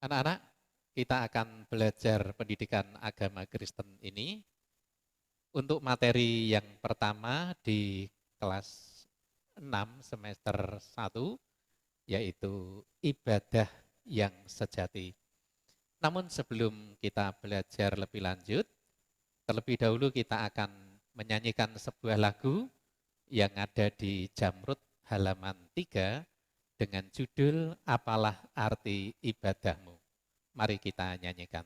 Anak-anak, kita akan belajar pendidikan agama Kristen ini untuk materi yang pertama di kelas 6 semester 1, yaitu ibadah yang sejati. Namun sebelum kita belajar lebih lanjut, terlebih dahulu kita akan menyanyikan sebuah lagu yang ada di Jamrud halaman 3 dengan judul Apalah Arti Ibadahmu. Mari kita nyanyikan.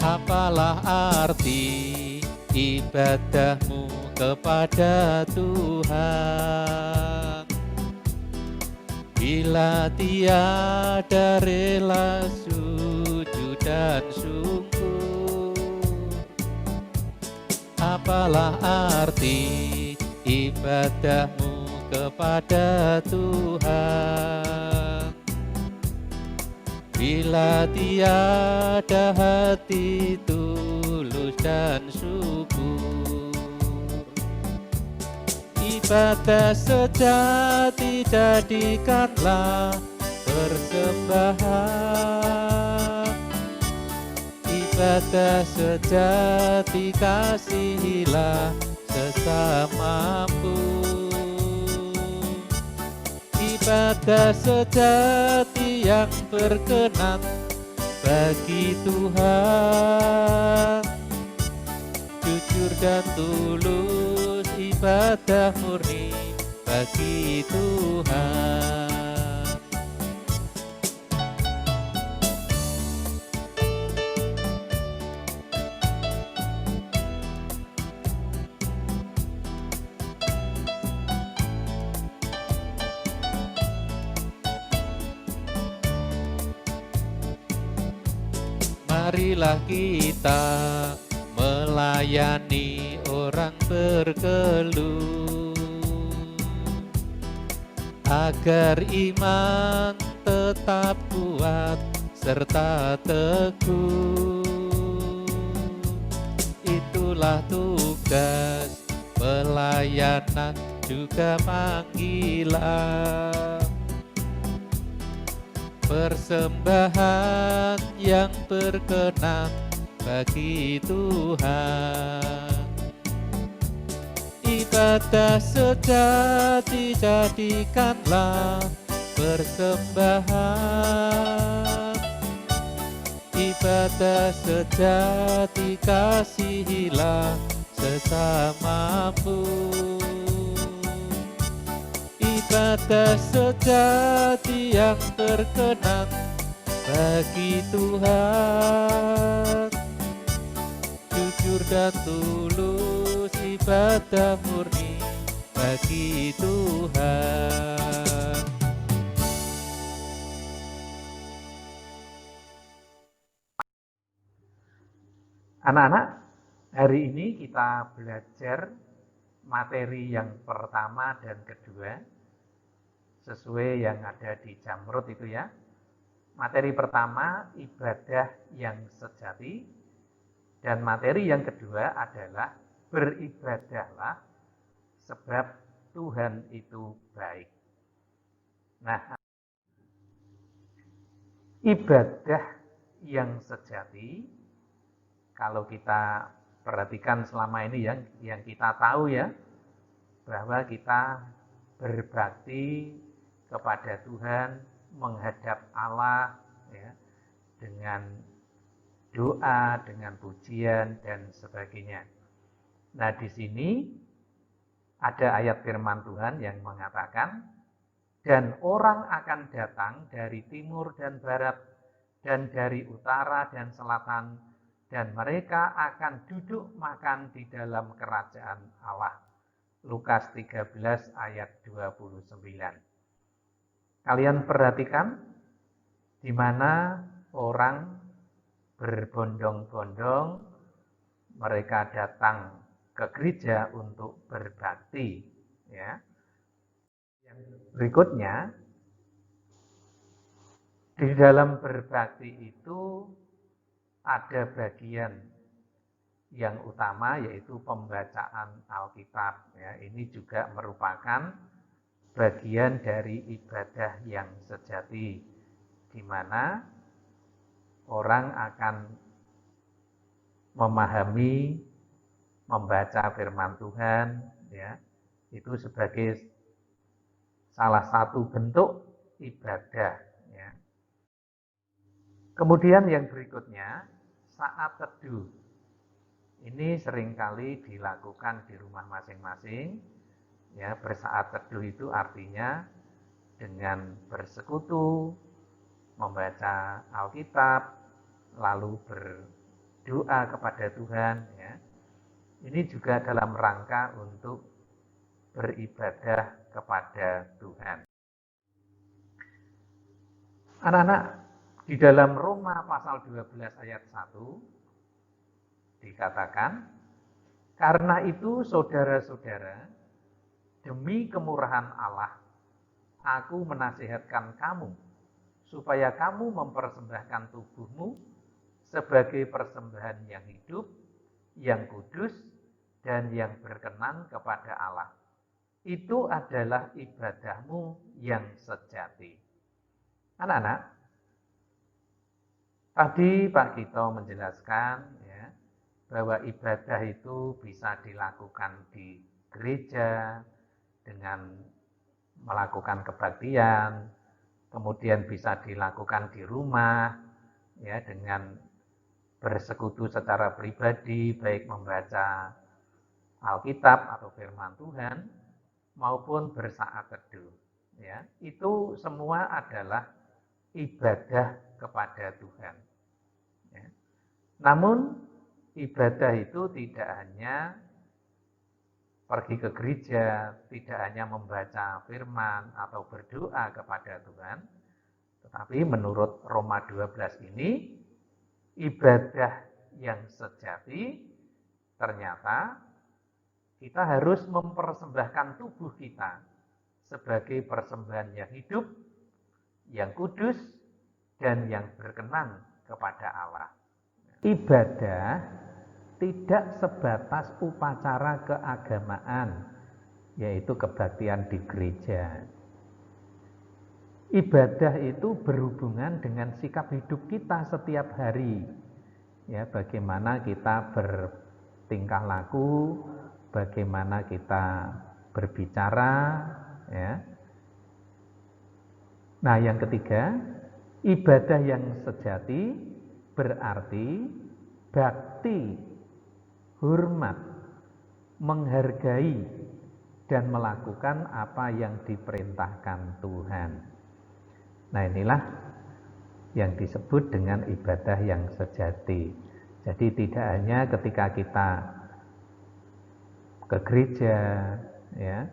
Apalah arti ibadahmu kepada Tuhan, bila tiada rela sujud dan syukur? Apalah arti ibadahmu kepada Tuhan, bila tiada hati tulus dan syukur? Ibadah sejati jadikanlah persembahan, ibadah sejati kasihilah sesamamu. Ibadah sejati yang berkenan bagi Tuhan, jujur dan tulus, ibadah murni bagi Tuhan. Marilah kita melayani orang berkeluh, agar iman tetap kuat serta teguh. Itulah tugas pelayanan juga panggilan, persembahan yang berkenan bagi Tuhan. Ibadah sejati jadikanlah persembahan, ibadah sejati kasihilah sesamamu. Ibadah sejati yang berkenan bagi Tuhan, jujur dan tulus, ibadah murni bagi Tuhan. Anak-anak, hari ini kita belajar materi yang pertama dan kedua sesuai yang ada di Jamrud itu ya. Materi pertama ibadah yang sejati, dan materi yang kedua adalah beribadahlah sebab Tuhan itu baik. Nah, ibadah yang sejati, kalau kita perhatikan selama ini yang kita tahu ya, bahwa kita berbakti kepada Tuhan, menghadap Allah ya, dengan doa, dengan pujian dan sebagainya. Nah, di sini ada ayat firman Tuhan yang mengatakan, dan orang akan datang dari timur dan barat dan dari utara dan selatan, dan mereka akan duduk makan di dalam kerajaan Allah. Lukas 13 ayat 29. Kalian perhatikan di mana orang berbondong-bondong, mereka datang ke gereja untuk berbakti ya. Yang berikutnya, Di dalam berbakti itu ada bagian yang utama yaitu pembacaan Alkitab. Ya, ini juga merupakan bagian dari ibadah yang sejati, di mana orang akan memahami, membaca firman Tuhan, ya, itu sebagai salah satu bentuk ibadah. Ya. Kemudian yang berikutnya, saat teduh. Ini seringkali dilakukan di rumah masing-masing. Ya, bersaat teduh itu artinya dengan bersekutu, membaca Alkitab, lalu berdoa kepada Tuhan. Ya. Ini juga dalam rangka untuk beribadah kepada Tuhan. Anak-anak, di dalam Roma pasal 12 ayat 1 dikatakan, karena itu saudara-saudara, demi kemurahan Allah, aku menasihatkan kamu, supaya kamu mempersembahkan tubuhmu sebagai persembahan yang hidup, yang kudus, dan yang berkenan kepada Allah. Itu adalah ibadahmu yang sejati. Anak-anak, tadi Pak Gito menjelaskan ya, bahwa ibadah itu bisa dilakukan di gereja dengan melakukan kebaktian, kemudian bisa dilakukan di rumah ya dengan bersekutu secara pribadi, baik membaca Alkitab atau firman Tuhan maupun bersaat teduh. Ya, itu semua adalah ibadah kepada Tuhan. Ya. Namun ibadah itu tidak hanya pergi ke gereja, tidak hanya membaca firman atau berdoa kepada Tuhan, tetapi menurut Roma 12 ini, ibadah yang sejati ternyata kita harus mempersembahkan tubuh kita sebagai persembahan yang hidup, yang kudus, dan yang berkenan kepada Allah. Ibadah tidak sebatas upacara keagamaan, yaitu kebaktian di gereja. Ibadah itu berhubungan dengan sikap hidup kita setiap hari. Ya, bagaimana kita bertingkah laku, bagaimana kita berbicara, ya. Nah, yang ketiga, ibadah yang sejati berarti bakti, hormat, menghargai, dan melakukan apa yang diperintahkan Tuhan. Nah, inilah yang disebut dengan ibadah yang sejati. Jadi tidak hanya ketika kita ke gereja, ya,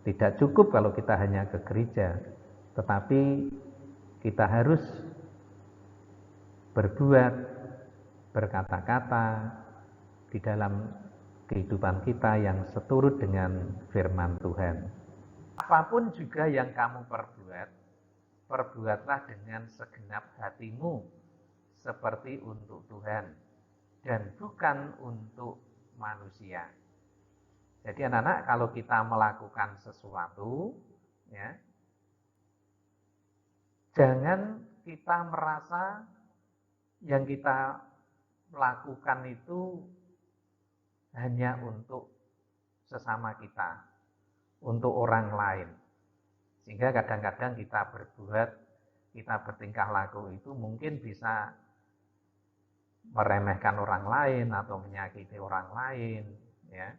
tidak cukup kalau kita hanya ke gereja, tetapi kita harus berbuat, berkata-kata di dalam kehidupan kita yang seturut dengan firman Tuhan. Apapun juga yang kamu perbuat, perbuatlah dengan segenap hatimu, seperti untuk Tuhan, dan bukan untuk manusia. Jadi anak-anak, kalau kita melakukan sesuatu, ya, jangan kita merasa yang kita lakukan itu hanya untuk sesama kita, untuk orang lain. Sehingga kadang-kadang kita berbuat, kita bertingkah laku itu mungkin bisa meremehkan orang lain atau menyakiti orang lain, ya.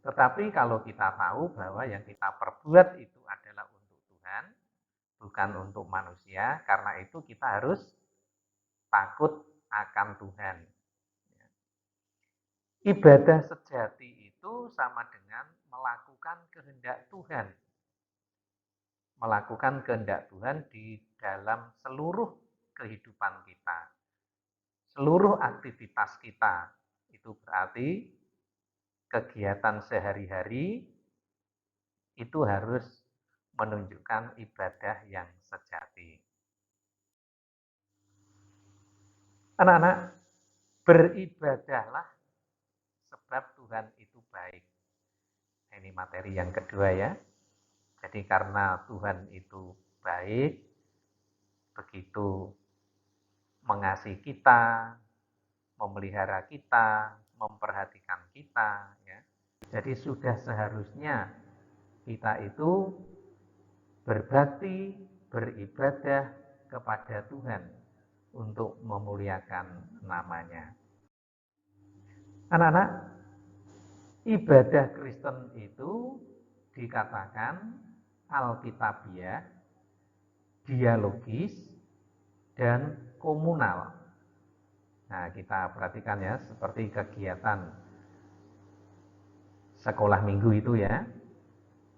Tetapi kalau kita tahu bahwa yang kita perbuat itu adalah untuk Tuhan, bukan untuk manusia, karena itu kita harus takut akan Tuhan. Ibadah sejati itu sama dengan melakukan kehendak Tuhan. Melakukan kehendak Tuhan di dalam seluruh kehidupan kita. Seluruh aktivitas kita. Itu berarti kegiatan sehari-hari itu harus menunjukkan ibadah yang sejati. Anak-anak, beribadahlah sebab Tuhan itu baik. Ini materi yang kedua ya. Jadi karena Tuhan itu baik, begitu mengasihi kita, memelihara kita, memperhatikan kita, ya. Jadi sudah seharusnya kita itu berbakti, beribadah kepada Tuhan untuk memuliakan namanya. Anak-anak, ibadah Kristen itu dikatakan alkitabiah, dialogis, dan komunal. Nah, kita perhatikan ya, seperti kegiatan sekolah minggu itu ya.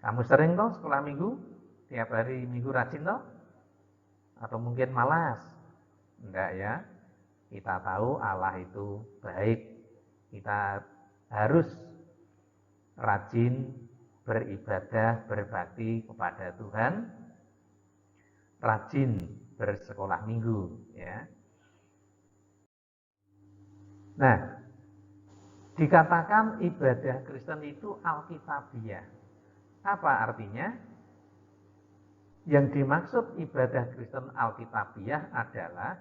Kamu sering toh sekolah minggu? Tiap hari minggu rajin toh? Atau mungkin malas? Enggak ya. Kita tahu Allah itu baik. Kita harus rajin beribadah, berbakti kepada Tuhan, rajin bersekolah minggu ya. Nah, dikatakan ibadah Kristen itu alkitabiah. Apa artinya? Yang dimaksud ibadah Kristen alkitabiah adalah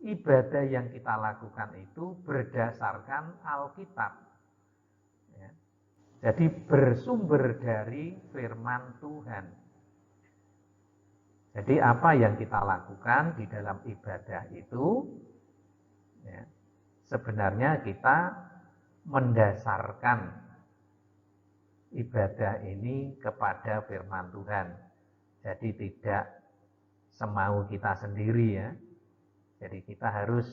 ibadah yang kita lakukan itu berdasarkan Alkitab. Ya. Jadi bersumber dari firman Tuhan. Jadi apa yang kita lakukan di dalam ibadah itu, ya, sebenarnya kita mendasarkan ibadah ini kepada firman Tuhan. Jadi tidak semau kita sendiri ya. Jadi kita harus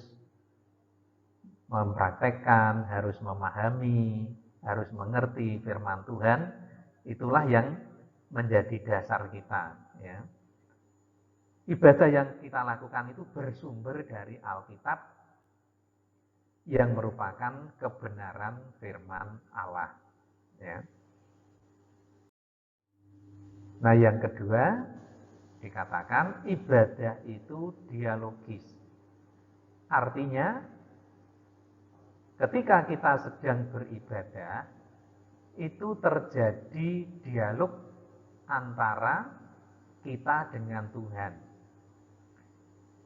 mempraktekkan, harus memahami, harus mengerti firman Tuhan. Itulah yang menjadi dasar kita ya. Ibadah yang kita lakukan itu bersumber dari Alkitab yang merupakan kebenaran firman Allah ya. Nah, yang kedua dikatakan ibadah itu dialogis. Artinya ketika kita sedang beribadah itu terjadi dialog antara kita dengan Tuhan.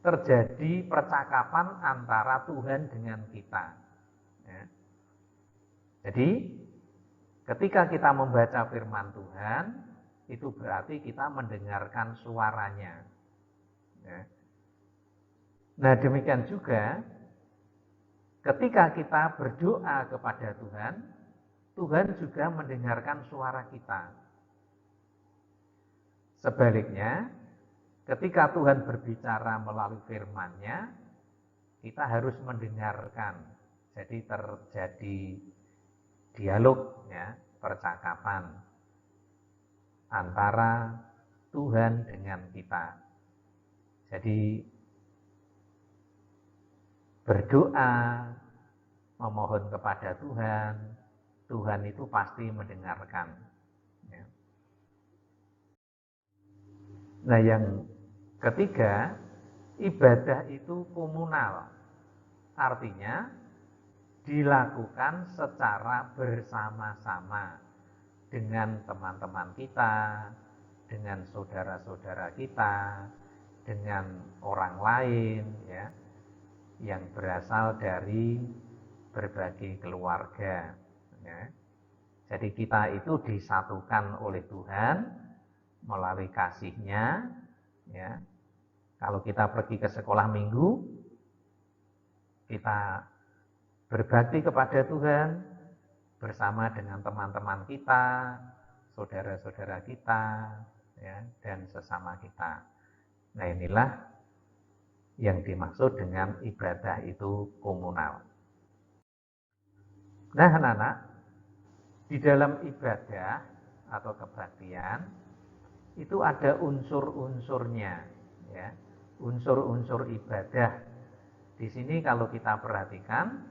Terjadi percakapan antara Tuhan dengan kita. Ya. Jadi ketika kita membaca firman Tuhan, itu berarti kita mendengarkan suaranya. Ya. Nah, demikian juga ketika kita berdoa kepada Tuhan, Tuhan juga mendengarkan suara kita. Sebaliknya, ketika Tuhan berbicara melalui firman-Nya, kita harus mendengarkan. Jadi terjadi dialog ya, percakapan antara Tuhan dengan kita. Jadi berdoa, memohon kepada Tuhan, Tuhan itu pasti mendengarkan. Ya. Nah, yang ketiga, ibadah itu komunal. Artinya dilakukan secara bersama-sama dengan teman-teman kita, dengan saudara-saudara kita, dengan orang lain ya, yang berasal dari berbagai keluarga ya. Jadi kita itu disatukan oleh Tuhan melalui kasih-Nya ya. Kalau kita pergi ke sekolah minggu, kita berbakti kepada Tuhan bersama dengan teman-teman kita, saudara-saudara kita ya, dan sesama kita. Nah, inilah yang dimaksud dengan ibadah itu komunal. Nah, anak-anak, di dalam ibadah atau kebaktian itu ada unsur-unsurnya ya. Unsur-unsur ibadah. Di sini kalau kita perhatikan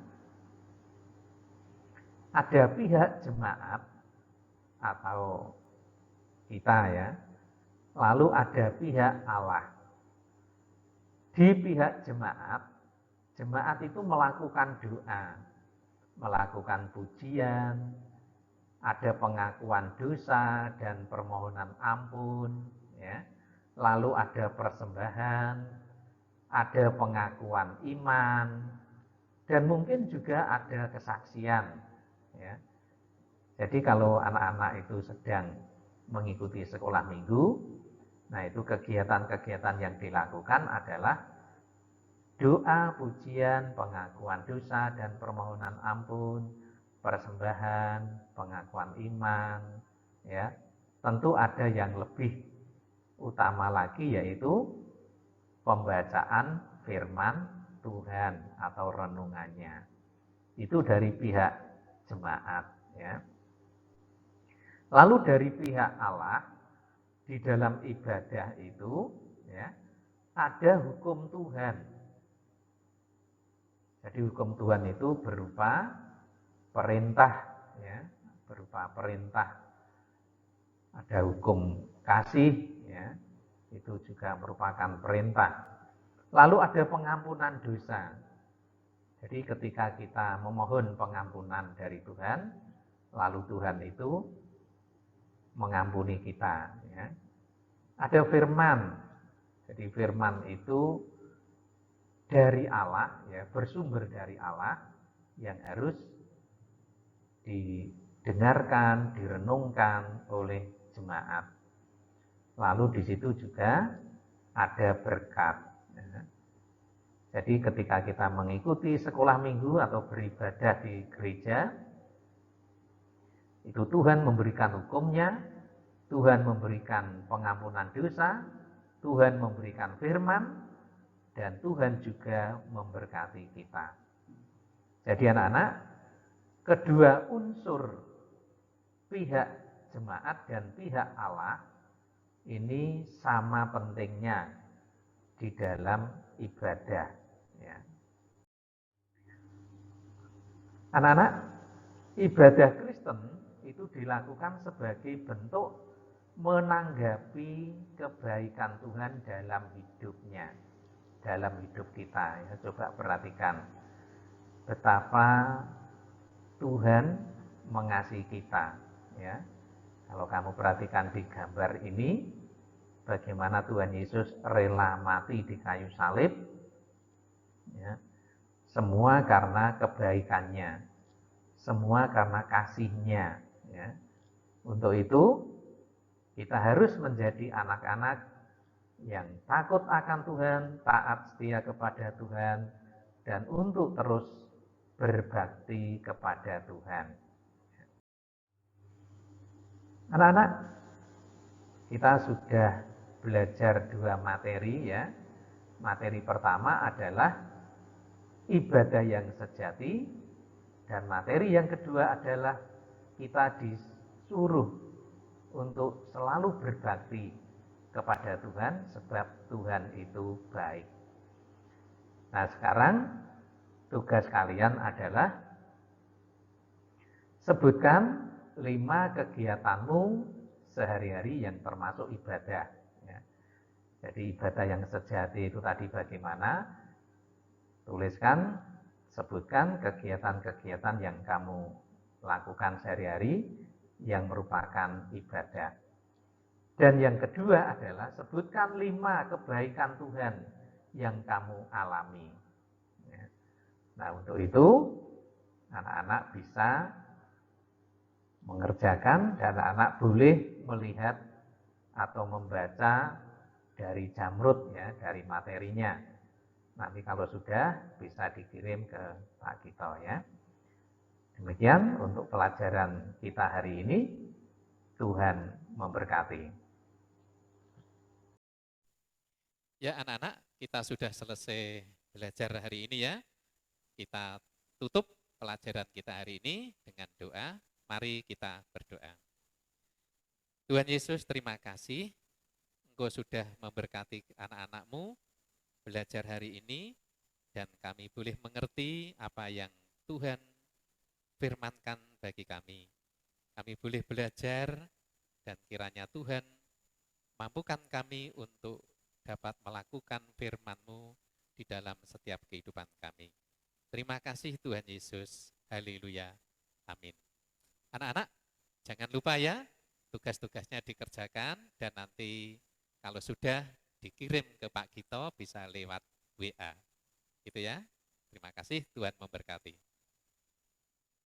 ada pihak jemaat atau kita ya. Lalu ada pihak Allah. Di pihak jemaat Jemaat itu melakukan doa, melakukan pujian, ada pengakuan dosa dan permohonan ampun, ya. Lalu ada persembahan, ada pengakuan iman, dan mungkin juga ada kesaksian, ya. Jadi kalau anak-anak itu sedang mengikuti sekolah minggu, nah itu kegiatan-kegiatan yang dilakukan adalah doa, pujian, pengakuan dosa dan permohonan ampun, persembahan, pengakuan iman, ya. Tentu ada yang lebih utama lagi, yaitu pembacaan firman Tuhan atau renungannya. Itu dari pihak jemaat, ya. Lalu dari pihak Allah, di dalam ibadah itu, ya, ada hukum Tuhan. Jadi hukum Tuhan itu berupa perintah, ya, berupa perintah. Ada hukum kasih, ya, itu juga merupakan perintah. Lalu ada pengampunan dosa. Jadi ketika kita memohon pengampunan dari Tuhan, lalu Tuhan itu mengampuni kita, ya. Ada firman. Jadi firman itu dari Allah, ya, bersumber dari Allah, yang harus didengarkan, direnungkan oleh jemaat. Lalu di situ juga ada berkat, ya. Jadi ketika kita mengikuti sekolah minggu atau beribadah di gereja, itu Tuhan memberikan hukumnya, Tuhan memberikan pengampunan dosa, Tuhan memberikan firman, dan Tuhan juga memberkati kita. Jadi anak-anak, kedua unsur pihak jemaat dan pihak Allah ini sama pentingnya di dalam ibadah, ya. Anak-anak, ibadah Kristen itu dilakukan sebagai bentuk menanggapi kebaikan Tuhan dalam hidupnya, dalam hidup kita, ya. Coba perhatikan betapa Tuhan mengasihi kita, ya. Kalau kamu perhatikan di gambar ini, bagaimana Tuhan Yesus rela mati di kayu salib, ya. Semua karena kebaikannya, semua karena kasihnya, ya. Untuk itu kita harus menjadi anak-anak yang takut akan Tuhan, taat setia kepada Tuhan, dan untuk terus berbakti kepada Tuhan. Anak-anak, kita sudah belajar dua materi, ya. Materi pertama adalah ibadah yang sejati, dan materi yang kedua adalah kita disuruh untuk selalu berbakti kepada Tuhan, sebab Tuhan itu baik. Nah, sekarang tugas kalian adalah sebutkan 5 kegiatanmu sehari-hari yang termasuk ibadah, ya. Jadi ibadah yang sejati itu tadi bagaimana? Tuliskan, sebutkan kegiatan-kegiatan yang kamu lakukan sehari-hari yang merupakan ibadah. Dan yang kedua adalah sebutkan 5 kebaikan Tuhan yang kamu alami, ya. Nah, untuk itu anak-anak bisa mengerjakan, dan anak-anak boleh melihat atau membaca dari jamrut, ya, dari materinya. Nanti kalau sudah bisa dikirim ke Pak Kito, ya. Demikian untuk pelajaran kita hari ini. Tuhan memberkati. Ya anak-anak, kita sudah selesai belajar hari ini, ya. Kita tutup pelajaran kita hari ini dengan doa. Mari kita berdoa. Tuhan Yesus, terima kasih Engkau sudah memberkati anak-anak-Mu belajar hari ini, dan kami boleh mengerti apa yang Tuhan firmankan bagi kami. Kami boleh belajar, dan kiranya Tuhan mampukan kami untuk dapat melakukan firman-Mu di dalam setiap kehidupan kami. Terima kasih Tuhan Yesus. Haleluya. Amin. Anak-anak, jangan lupa ya, tugas-tugasnya dikerjakan dan nanti kalau sudah dikirim ke Pak Gito bisa lewat WA. Gitu ya. Terima kasih, Tuhan memberkati.